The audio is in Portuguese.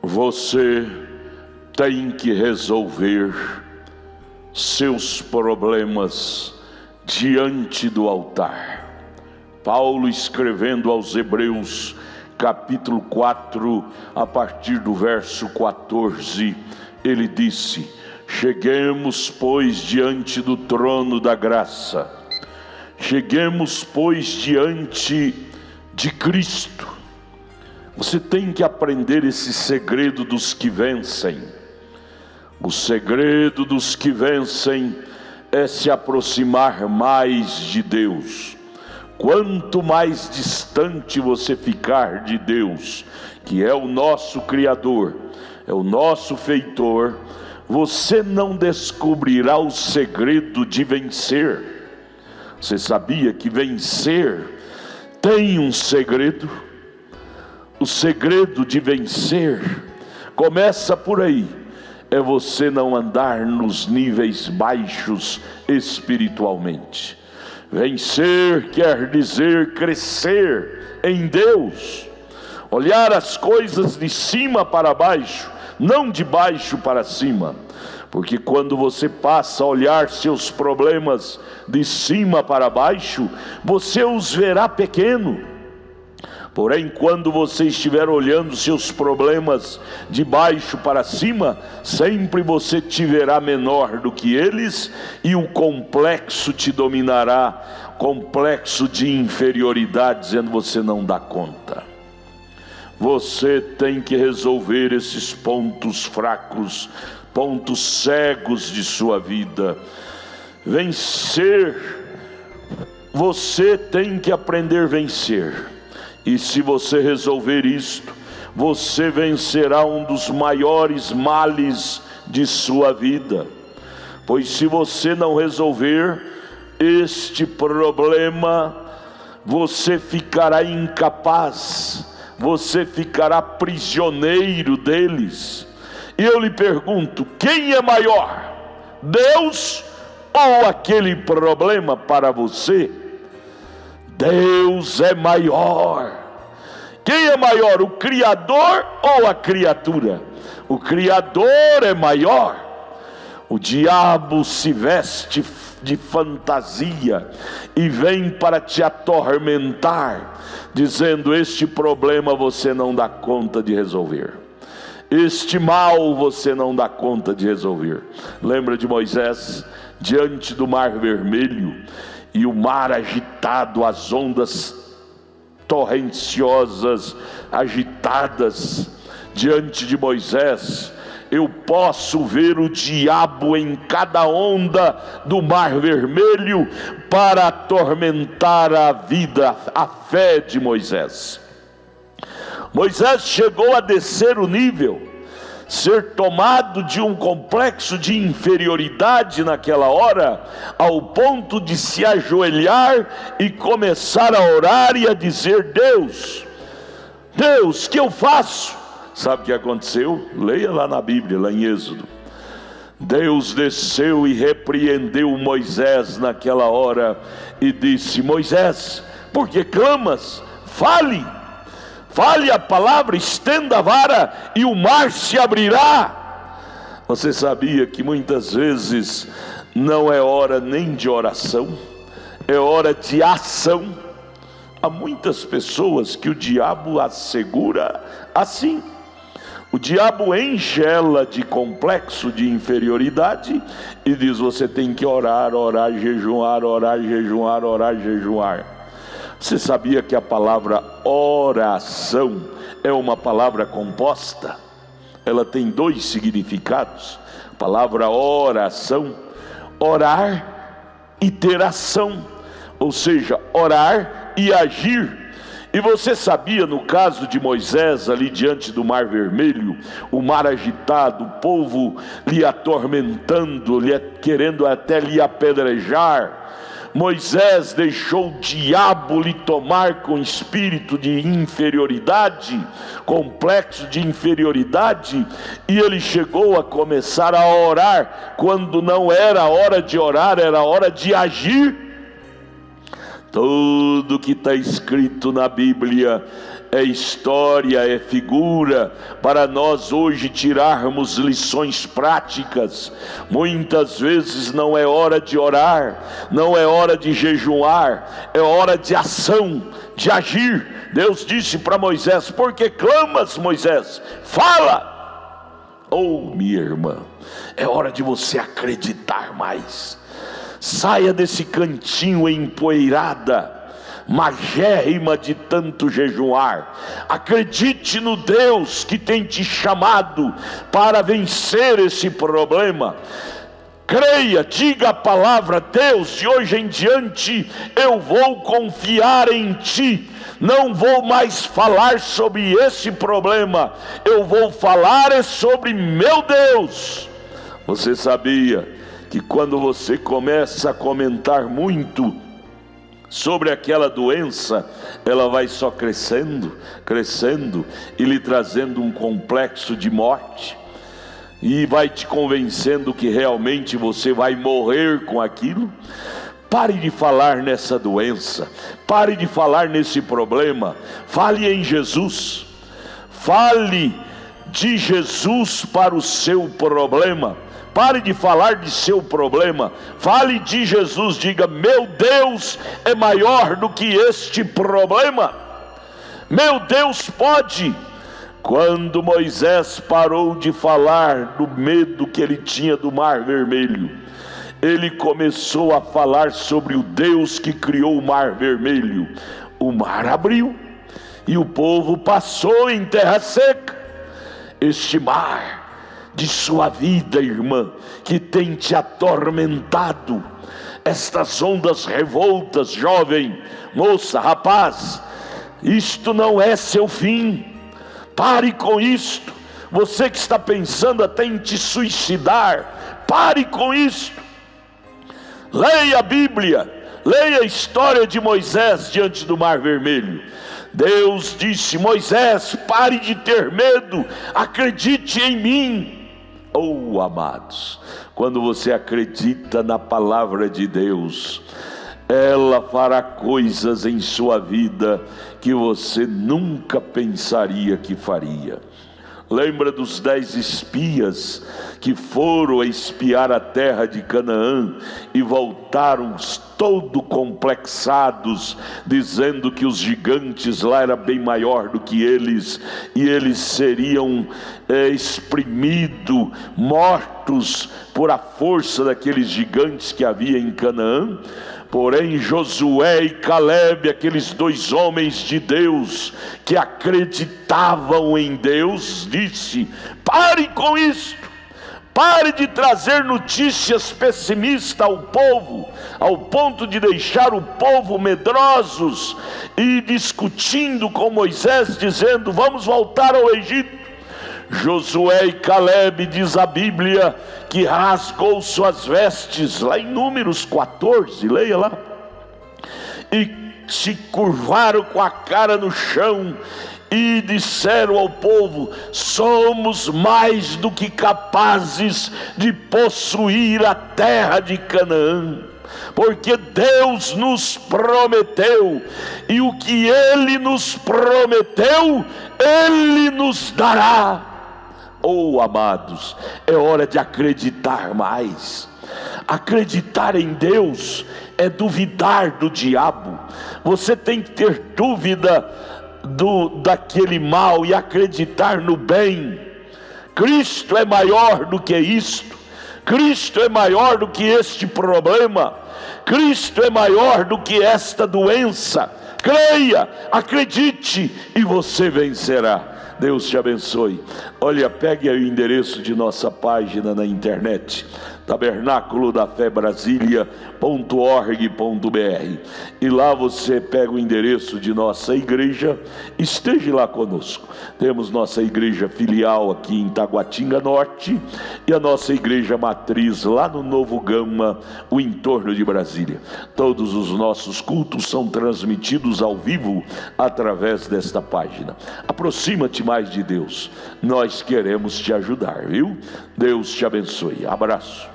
Você tem que resolver seus problemas diante do altar. Paulo, escrevendo aos Hebreus, capítulo 4, a partir do verso 14, ele disse: cheguemos, pois, diante do trono da graça. Cheguemos, pois, diante de Cristo. Você tem que aprender esse segredo dos que vencem. O segredo dos que vencem é se aproximar mais de Deus. Quanto mais distante você ficar de Deus, que é o nosso Criador, é o nosso Feitor, você não descobrirá o segredo de vencer. Você sabia que vencer tem um segredo? O segredo de vencer começa por aí. É você não andar nos níveis baixos espiritualmente. Vencer quer dizer crescer em Deus. Olhar as coisas de cima para baixo, não de baixo para cima. Porque quando você passa a olhar seus problemas de cima para baixo, você os verá pequeno. Porém, quando você estiver olhando seus problemas de baixo para cima, sempre você te verá menor do que eles, e o complexo te dominará, complexo de inferioridade, dizendo: você não dá conta. Você tem que resolver esses pontos fracos, pontos cegos de sua vida. Vencer, você tem que aprender a vencer. E se você resolver isto, você vencerá um dos maiores males de sua vida. Pois se você não resolver este problema, você ficará incapaz, você ficará prisioneiro deles. E eu lhe pergunto: quem é maior? Deus ou aquele problema para você? Deus é maior. Quem é maior, o Criador ou a criatura? O Criador é maior. O diabo se veste de fantasia e vem para te atormentar, dizendo: este problema você não dá conta de resolver, este mal você não dá conta de resolver. Lembra de Moisés diante do Mar Vermelho, e o mar agitado, as ondas torrenciosas, agitadas diante de Moisés. Eu posso ver o diabo em cada onda do Mar Vermelho para atormentar a vida, a fé de Moisés. Moisés chegou a descer o nível, ser tomado de um complexo de inferioridade naquela hora, ao ponto de se ajoelhar e começar a orar e a dizer: Deus, Deus, que eu faço? Sabe o que aconteceu? Leia lá na Bíblia, lá em Êxodo. Deus desceu e repreendeu Moisés naquela hora e disse: Moisés, por que clamas? Fale a palavra, estenda a vara e o mar se abrirá. Você sabia que muitas vezes não é hora nem de oração, é hora de ação? Há muitas pessoas que o diabo assegura assim. O diabo enche ela de complexo de inferioridade e diz: você tem que orar, orar, jejuar, orar, jejuar, orar, jejuar. Você sabia que a palavra oração é uma palavra composta? Ela tem dois significados. A palavra oração, orar e ter ação, ou seja, orar e agir. E você sabia, no caso de Moisés, ali diante do Mar Vermelho, o mar agitado, o povo lhe atormentando, querendo até lhe apedrejar, Moisés deixou o diabo lhe tomar com espírito de inferioridade, complexo de inferioridade, e ele chegou a começar a orar, quando não era hora de orar, era hora de agir. Tudo que está escrito na Bíblia é história, é figura, para nós hoje tirarmos lições práticas. Muitas vezes não é hora de orar, não é hora de jejuar, é hora de ação, de agir. Deus disse para Moisés: por que clamas, Moisés? Fala! Oh, minha irmã, é hora de você acreditar mais. Saia desse cantinho empoeirada, magérrima de tanto jejuar. Acredite no Deus que tem te chamado para vencer esse problema. Creia, diga a palavra: Deus, de hoje em diante eu vou confiar em Ti. Não vou mais falar sobre esse problema, eu vou falar sobre meu Deus. Você sabia que quando você começa a comentar muito sobre aquela doença, ela vai só crescendo, crescendo, e lhe trazendo um complexo de morte, e vai te convencendo que realmente você vai morrer com aquilo? Pare de falar nessa doença, pare de falar nesse problema, fale em Jesus, fale de Jesus para o seu problema. Pare de falar de seu problema, fale de Jesus, diga: meu Deus é maior do que este problema, meu Deus pode. Quando Moisés parou de falar do medo que ele tinha do Mar Vermelho, ele começou a falar sobre o Deus que criou o Mar Vermelho. O mar abriu e o povo passou em terra seca. Este mar de sua vida, irmã, que tem te atormentado, estas ondas revoltas, jovem, moça, rapaz, isto não é seu fim. Pare com isto. Você que está pensando até em te suicidar, pare com isto. Leia a Bíblia, leia a história de Moisés diante do Mar Vermelho. Deus disse: Moisés, pare de ter medo, acredite em mim. Oh, amados, quando você acredita na palavra de Deus, ela fará coisas em sua vida que você nunca pensaria que faria. Lembra dos 10 espias que foram espiar a terra de Canaã e voltaram todo complexados, dizendo que os gigantes lá eram bem maior do que eles, e eles seriam exprimidos, mortos por a força daqueles gigantes que havia em Canaã? Porém Josué e Calebe, aqueles 2 homens de Deus que acreditavam em Deus, disse: pare com isso, pare de trazer notícias pessimistas ao povo, ao ponto de deixar o povo medrosos e discutindo com Moisés, dizendo: vamos voltar ao Egito. Josué e Calebe, diz a Bíblia, que rasgou suas vestes, lá em Números 14, leia lá, e se curvaram com a cara no chão e disseram ao povo: somos mais do que capazes de possuir a terra de Canaã, porque Deus nos prometeu, e o que Ele nos prometeu, Ele nos dará. Oh, amados, é hora de acreditar mais. Acreditar em Deus é duvidar do diabo. Você tem que ter dúvida daquele mal e acreditar no bem. Cristo é maior do que isto. Cristo é maior do que este problema. Cristo é maior do que esta doença. Creia, acredite e você vencerá. Deus te abençoe. Olha, pegue aí o endereço de nossa página na internet, tabernáculo da fé Brasília.org.br, e lá você pega o endereço de nossa igreja. Esteja lá conosco. Temos nossa igreja filial aqui em Taguatinga Norte e a nossa igreja matriz lá no Novo Gama, o entorno de Brasília. Todos os nossos cultos são transmitidos ao vivo através desta página. Aproxima-te mais de Deus, nós queremos te ajudar, viu? Deus te abençoe. Abraço.